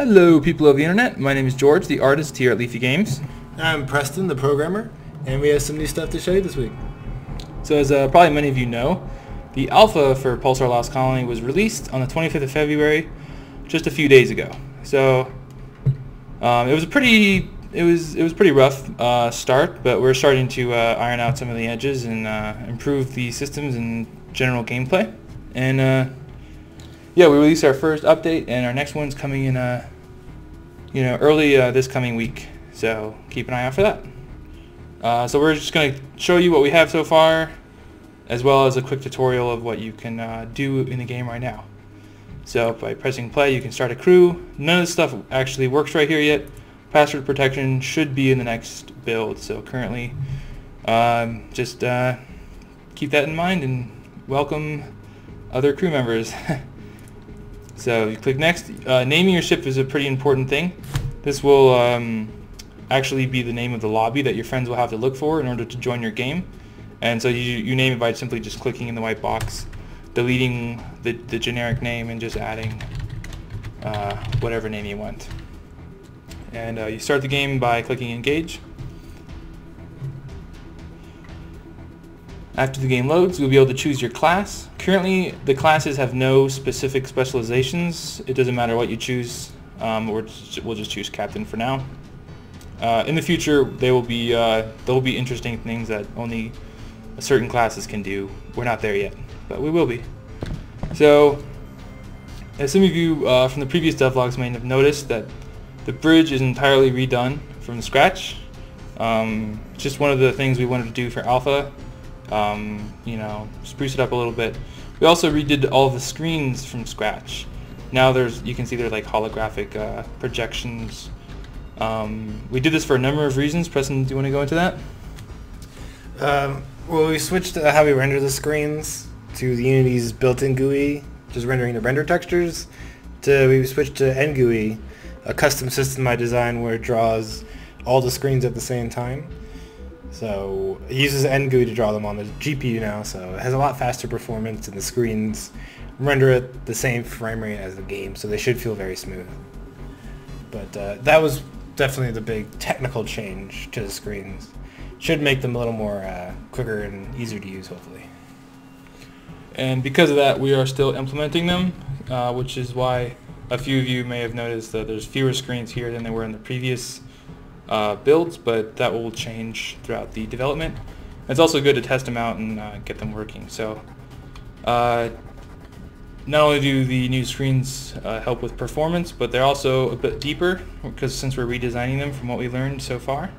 Hello people of the internet, my name is George, the artist here at Leafy Games. I'm Preston, the programmer, and we have some new stuff to show you this week. So as probably many of you know, the alpha for PULSAR Lost Colony was released on the 25th of February, just a few days ago. So it was pretty rough start, but we're starting to iron out some of the edges and improve the systems and general gameplay. And yeah, we released our first update, and our next one's coming in early this coming week. So keep an eye out for that. So we're just going to show you what we have so far, as well as a quick tutorial of what you can do in the game right now. So by pressing play, you can start a crew. None of this stuff actually works right here yet. Password protection should be in the next build. So currently, just keep that in mind and welcome other crew members. So you click next. Naming your ship is a pretty important thing. This will actually be the name of the lobby that your friends will have to look for in order to join your game. And so you name it by simply just clicking in the white box, deleting the generic name, and just adding whatever name you want. And you start the game by clicking engage. After the game loads, you'll be able to choose your class. Currently, the classes have no specific specializations. It doesn't matter what you choose. We'll just choose captain for now. In the future, there will be interesting things that only certain classes can do. We're not there yet, but we will be. So, as some of you from the previous devlogs may have noticed, that the bridge is entirely redone from scratch. Just one of the things we wanted to do for alpha. Spruce it up a little bit. We also redid all of the screens from scratch. Now you can see they're like holographic projections. We did this for a number of reasons. Preston, do you want to go into that? Well, we switched how we render the screens to the Unity's built-in GUI, just rendering the render textures. We switched to NGUI, a custom system I designed where it draws all the screens at the same time. So it uses NGUI to draw them on the GPU now, so it has a lot faster performance, and the screens render at the same frame rate as the game, so they should feel very smooth. But that was definitely the big technical change to the screens. Should make them a little more quicker and easier to use, hopefully. And because of that, we are still implementing them, which is why a few of you may have noticed that there's fewer screens here than there were in the previous builds, but that will change throughout the development. It's also good to test them out and get them working. So not only do the new screens help with performance, but they're also a bit deeper, because since we're redesigning them from what we learned so far.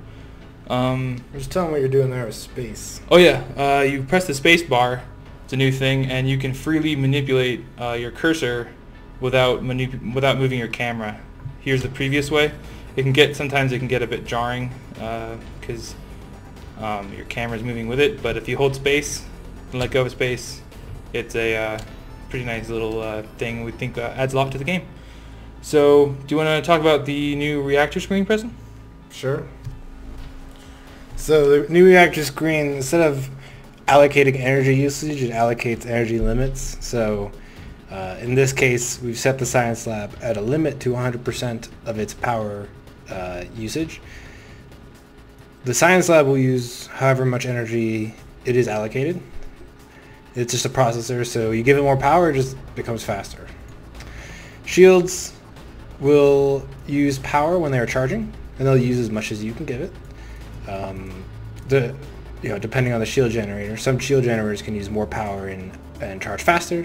Just tell them what you're doing there with space. Oh yeah, you press the space bar. It's a new thing, and you can freely manipulate your cursor without moving your camera. Here's the previous way. Sometimes it can get a bit jarring because your camera's moving with it, but if you hold space and let go of space, it's a pretty nice little thing we think adds a lot to the game. So, do you want to talk about the new reactor screen, Preston? Sure. So the new reactor screen, instead of allocating energy usage, it allocates energy limits. So in this case, we've set the science lab at a limit to 100% of its power usage. The science lab will use however much energy it is allocated. It's just a processor, so you give it more power, it just becomes faster. Shields will use power when they are charging, and they'll use as much as you can give it. Depending on the shield generator, some shield generators can use more power and charge faster.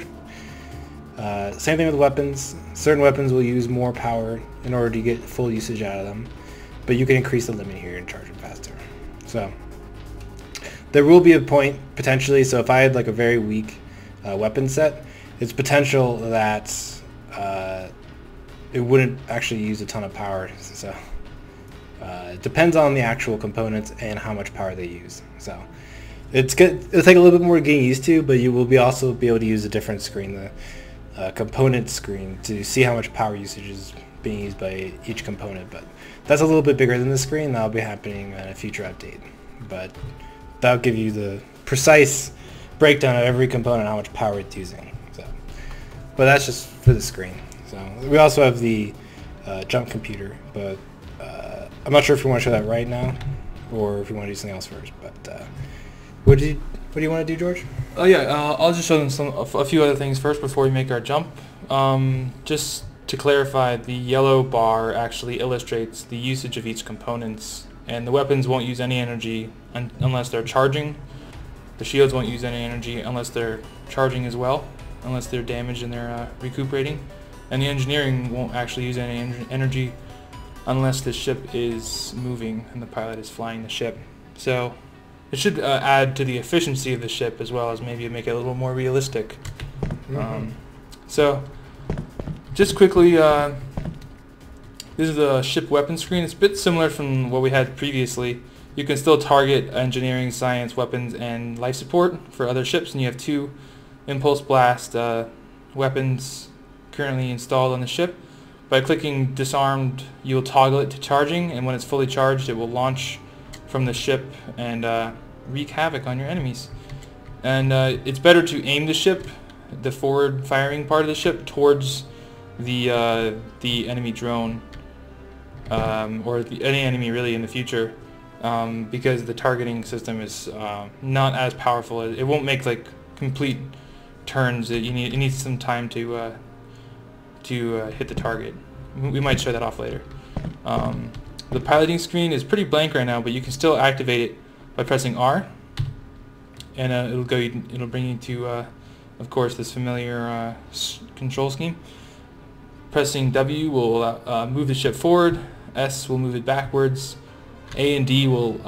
Same thing with weapons. Certain weapons will use more power in order to get full usage out of them, but you can increase the limit here and charge them faster. So there will be a point potentially, so if I had like a very weak weapon set, it's potential that it wouldn't actually use a ton of power. So it depends on the actual components and how much power they use. So it'll take a little bit more getting used to, but you will also be able to use a different screen, the component screen, to see how much power usage is being used by each component. But that's a little bit bigger than the screen. That'll be happening in a future update, but that'll give you the precise breakdown of every component and how much power it's using. So, but that's just for the screen. So we also have the jump computer, but I'm not sure if we want to show that right now, or if we want to do something else first. But what do you want to do, George? Oh yeah, I'll just show them a few other things first before we make our jump. Just to clarify, the yellow bar actually illustrates the usage of each components, and the weapons won't use any energy unless they're charging. The shields won't use any energy unless they're charging as well, unless they're damaged and they're recuperating. And the engineering won't actually use any energy unless the ship is moving and the pilot is flying the ship. So it should add to the efficiency of the ship as well as maybe make it a little more realistic. So just quickly, this is the ship weapon screen. It's a bit similar from what we had previously. You can still target engineering, science, weapons, and life support for other ships, and you have 2 impulse blast weapons currently installed on the ship. By clicking disarmed, you'll toggle it to charging, and when it's fully charged, it will launch from the ship and wreak havoc on your enemies. And it's better to aim the ship, the forward firing part of the ship, towards the enemy drone, or any enemy really in the future, because the targeting system is not as powerful. It won't make like complete turns. It needs some time to hit the target. We might show that off later. The piloting screen is pretty blank right now, but you can still activate it by pressing R, and it'll bring you to, of course, this familiar control scheme. Pressing W will move the ship forward. S will move it backwards. A and D will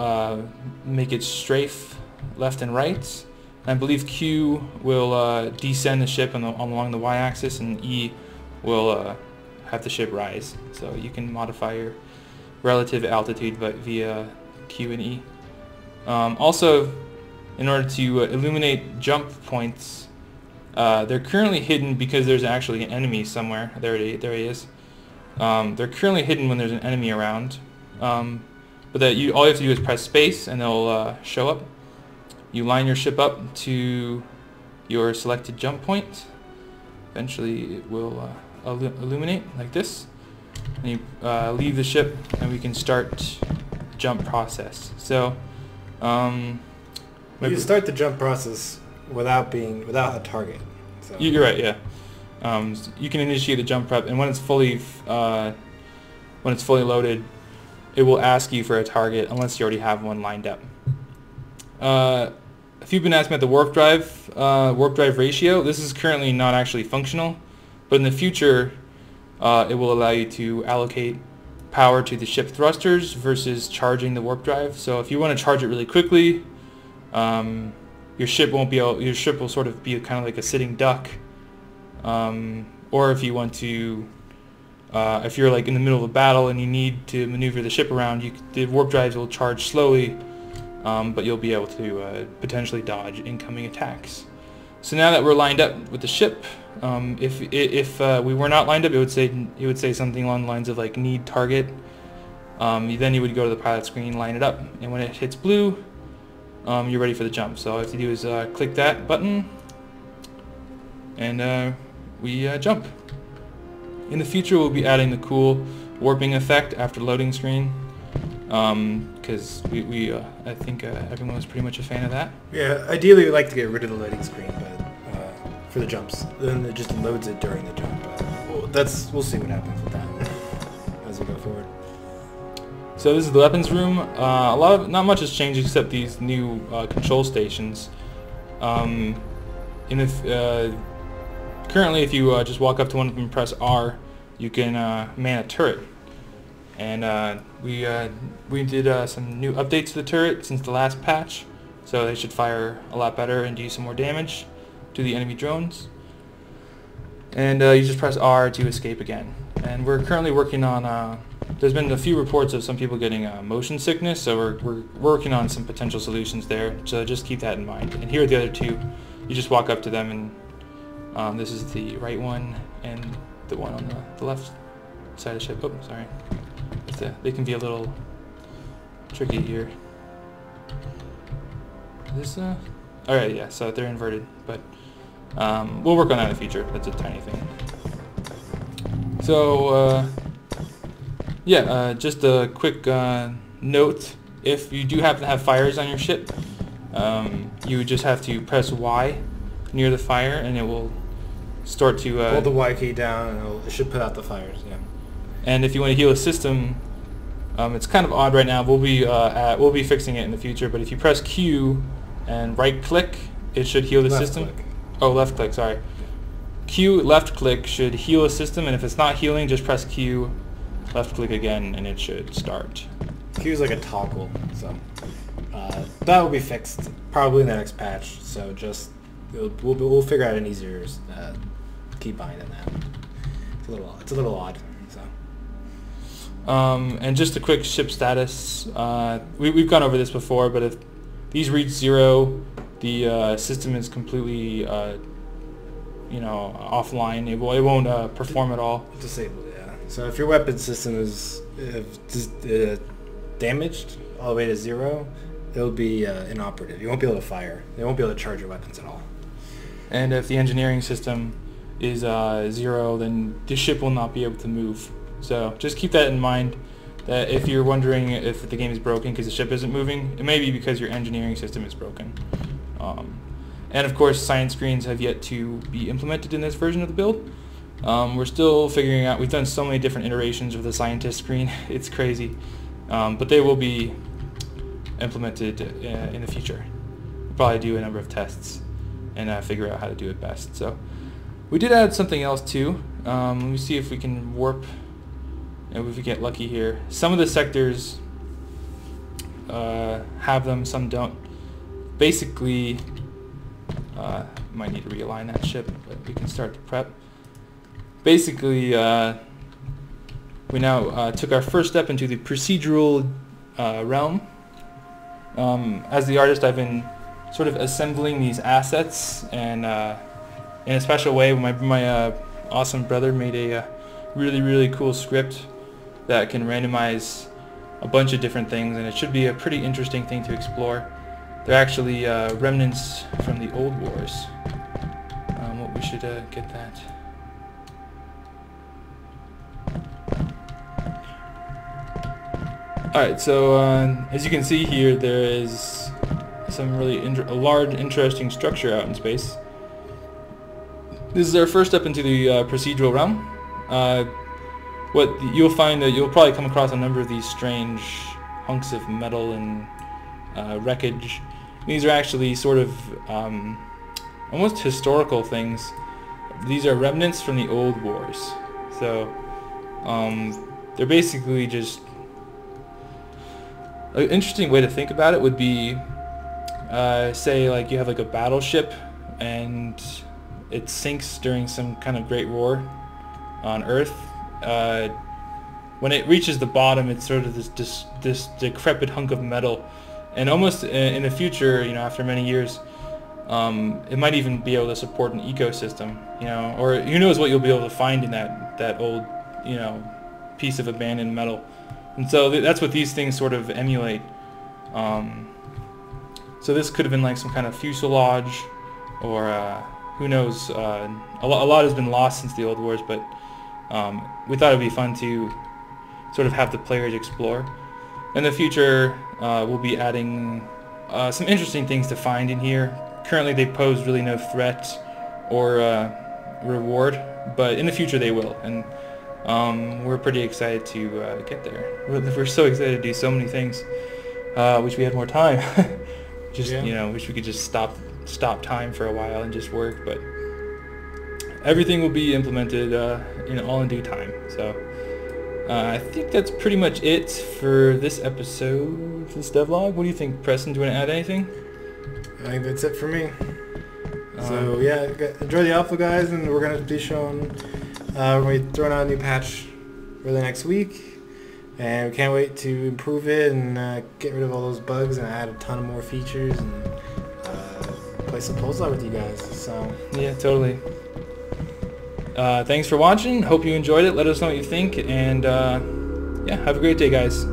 make it strafe left and right. I believe Q will descend the ship along the y-axis, and E will have the ship rise. So you can modify your relative altitude via Q and E. Also, in order to illuminate jump points, they're currently hidden because there's actually an enemy somewhere. There he is. They're currently hidden when there's an enemy around. But all you have to do is press space and they'll show up. You line your ship up to your selected jump point. Eventually it will illuminate like this. And you leave the ship and we can start the jump process. So you can start the jump process without a target. So. You're right, yeah. So you can initiate the jump prep, and when it's fully loaded, it will ask you for a target unless you already have one lined up. If you've been asking about the warp drive ratio, this is currently not actually functional, but in the future, it will allow you to allocate power to the ship thrusters versus charging the warp drive. So if you want to charge it really quickly, your ship will sort of be kind of like a sitting duck. Or if you want to, if you're like in the middle of a battle and you need to maneuver the ship around, the warp drives will charge slowly, but you'll be able to potentially dodge incoming attacks. So now that we're lined up with the ship, if we were not lined up, it would say something along the lines of like need target. Then you would go to the pilot screen, line it up, and when it hits blue, you're ready for the jump. So all you have to do is click that button, and we jump. In the future, we'll be adding the cool warping effect after loading screen, because I think everyone was pretty much a fan of that. Yeah, ideally we'd like to get rid of the loading screen, but for the jumps, then it just loads it during the jump. We'll see what happens with that as we go forward. So this is the weapons room. Not much has changed except these new control stations. Currently, if you just walk up to one of them and press R, you can man a turret. And we did some new updates to the turret since the last patch, so they should fire a lot better and do some more damage to the enemy drones. And you just press R to escape again. And we're currently working on, there's been a few reports of some people getting motion sickness, so we're working on some potential solutions there, so just keep that in mind. And here are the other two. You just walk up to them, and this is the right one and the one on the left side of the ship. Oh, sorry. They can be a little tricky here. Is this alright, yeah, so they're inverted, but we'll work on that in the future. That's a tiny thing. So Just a quick note. If you do happen to have fires on your ship, you would just have to press Y near the fire, and it will start to... hold the Y key down, and it should put out the fires, yeah. And if you want to heal a system, it's kind of odd right now. We'll be fixing it in the future, but if you press Q and right-click, it should heal the system. Click. Oh, left-click, sorry. Q, left-click should heal a system, and if it's not healing, just press Q, left-click again, and it should start. Q is like a toggle, so that will be fixed probably in the next patch. So just we'll figure out an easier keybind than that. It's a little odd. So. And just a quick ship status. We've gone over this before, but if these reach 0, the system is completely offline. It won't perform at all. Disabled, yeah. So if your weapon system is damaged all the way to 0, it'll be inoperative. You won't be able to fire. They won't be able to charge your weapons at all. And if the engineering system is 0, then the ship will not be able to move. So just keep that in mind, that if you're wondering if the game is broken because the ship isn't moving, it may be because your engineering system is broken. And of course, science screens have yet to be implemented in this version of the build. We're still figuring out, we've done so many different iterations of the scientist screen, it's crazy. But they will be implemented in the future. We'll probably do a number of tests and figure out how to do it best. So we did add something else too. Let me see if we can warp, and if we get lucky here. Some of the sectors have them, some don't. Basically, might need to realign that ship, but we can start the prep. Basically, we now took our first step into the procedural realm. As the artist, I've been sort of assembling these assets, and in a special way, my awesome brother made a really cool script that can randomize a bunch of different things, and it should be a pretty interesting thing to explore. They're actually remnants from the old wars. We should get that. Alright, so as you can see here, there is some really a large, interesting structure out in space. This is our first step into the procedural realm. What you'll find that you'll probably come across a number of these strange hunks of metal and wreckage. These are actually sort of almost historical things. These are remnants from the old wars. So they're basically just... An interesting way to think about it would be, say like you have like a battleship and it sinks during some kind of great war on Earth. When it reaches the bottom, it's sort of this decrepit hunk of metal, and almost in the future, after many years, it might even be able to support an ecosystem, or who knows what you'll be able to find in that old, piece of abandoned metal. And so that's what these things sort of emulate. So this could have been like some kind of fuselage, or who knows. A lot has been lost since the old wars, but we thought it'd be fun to sort of have the players explore. In the future, we'll be adding some interesting things to find in here. Currently, they pose really no threat or reward, but in the future they will. And we're pretty excited to get there. We're so excited to do so many things. Wish we had more time. Wish we could just stop time for a while and just work. But everything will be implemented all in due time. So I think that's pretty much it for this episode, this devlog. What do you think, Preston? Do you want to add anything? I think that's it for me. So yeah, enjoy the alpha, guys, and we're gonna be showing. We're going to be throwing out a new patch for the next week, and we can't wait to improve it and get rid of all those bugs and add a ton of more features and play some PULSAR with you guys. So yeah, totally. Thanks for watching. Hope you enjoyed it. Let us know what you think, and yeah, have a great day, guys.